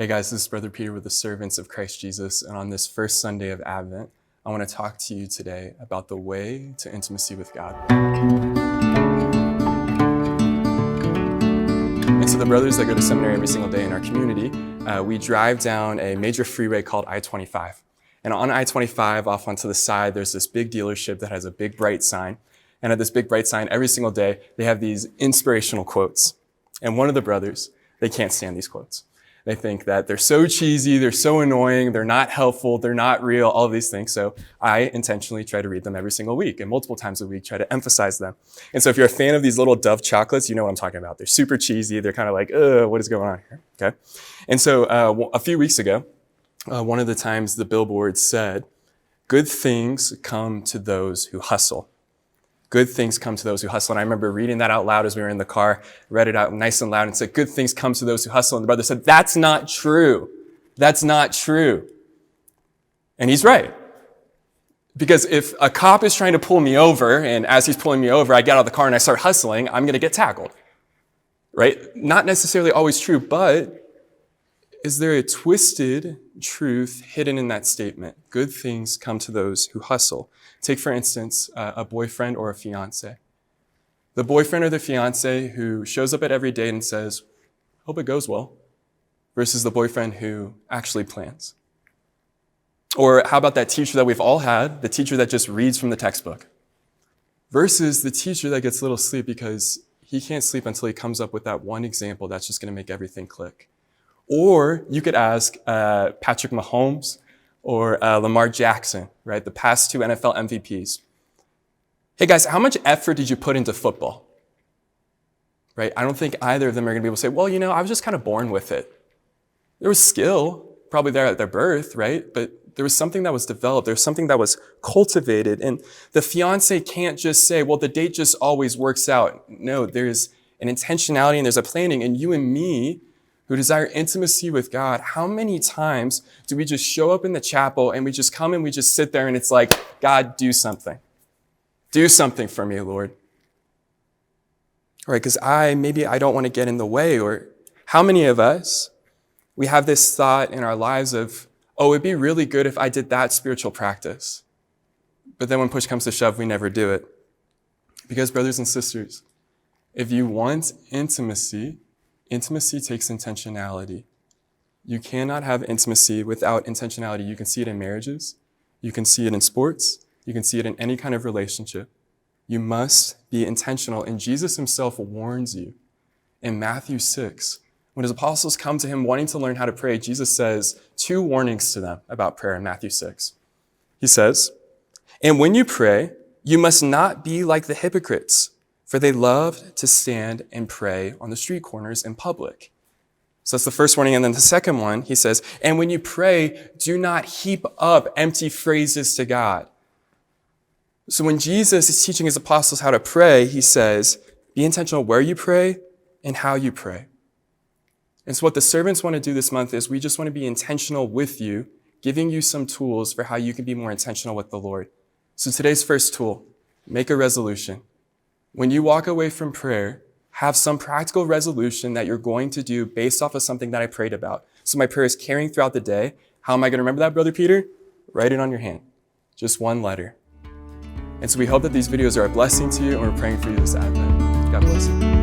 Hey guys, this is Brother Peter with the Servants of Christ Jesus, and on this first Sunday of Advent, I want to talk to you today about the way to intimacy with God. And so the brothers that go to seminary every single day in our community, we drive down a major freeway called I-25. And on I-25, off onto the side, there's this big dealership that has a big bright sign. And at this big bright sign, every single day, they have these inspirational quotes. And one of the brothers, they can't stand these quotes. They think that they're so cheesy, they're so annoying, they're not helpful, they're not real, all of these things. So I intentionally try to read them every single week, and multiple times a week try to emphasize them. And so if you're a fan of these little Dove chocolates, you know what I'm talking about. They're super cheesy. They're kind of like, what is going on here? Okay. And so a few weeks ago, one of the times the billboard said, "Good things come to those who hustle." Good things come to those who hustle. And I remember reading that out loud as we were in the car, read it out nice and loud and said, "Good things come to those who hustle." And the brother said, "That's not true. That's not true." And he's right. Because if a cop is trying to pull me over, and as he's pulling me over, I get out of the car and I start hustling, I'm going to get tackled. Right? Not necessarily always true, but is there a twisted truth hidden in that statement? Good things come to those who hustle. Take, for instance, a boyfriend or a fiance. The boyfriend or the fiance who shows up at every date and says, "Hope it goes well," versus the boyfriend who actually plans. Or how about that teacher that we've all had, the teacher that just reads from the textbook, versus the teacher that gets little sleep because he can't sleep until he comes up with that one example that's just going to make everything click. Or you could ask Patrick Mahomes or Lamar Jackson, right? The past two NFL MVPs. "Hey guys, how much effort did you put into football?" Right? I don't think either of them are going to be able to say, "Well, I was just kind of born with it." There was skill, probably there at their birth, right? But there was something that was developed. There was something that was cultivated. And the fiance can't just say, "Well, the date just always works out." No, there's an intentionality and there's a planning. And you and me, who desire intimacy with God, how many times do we just show up in the chapel and we just come and we just sit there and it's like, "God, do something. Do something for me, Lord." All right, because maybe I don't want to get in the way. Or how many of us, we have this thought in our lives of, it'd be really good if I did that spiritual practice. But then when push comes to shove, we never do it. Because brothers and sisters, if you want intimacy takes intentionality. You cannot have intimacy without intentionality. You can see it in marriages. You can see it in sports. You can see it in any kind of relationship. You must be intentional. And Jesus himself warns you in Matthew 6. When his apostles come to him wanting to learn how to pray, Jesus says two warnings to them about prayer in Matthew 6. He says, "And when you pray, you must not be like the hypocrites, for they love to stand and pray on the street corners in public." So that's the first warning. And then the second one, he says, "And when you pray, do not heap up empty phrases to God." So when Jesus is teaching his apostles how to pray, he says, be intentional where you pray and how you pray. And so what the servants want to do this month is we just want to be intentional with you, giving you some tools for how you can be more intentional with the Lord. So today's first tool, make a resolution. When you walk away from prayer, have some practical resolution that you're going to do based off of something that I prayed about. So my prayer is carrying throughout the day. How am I going to remember that, Brother Peter? Write it on your hand. Just one letter. And so we hope that these videos are a blessing to you, and we're praying for you this Advent. God bless you.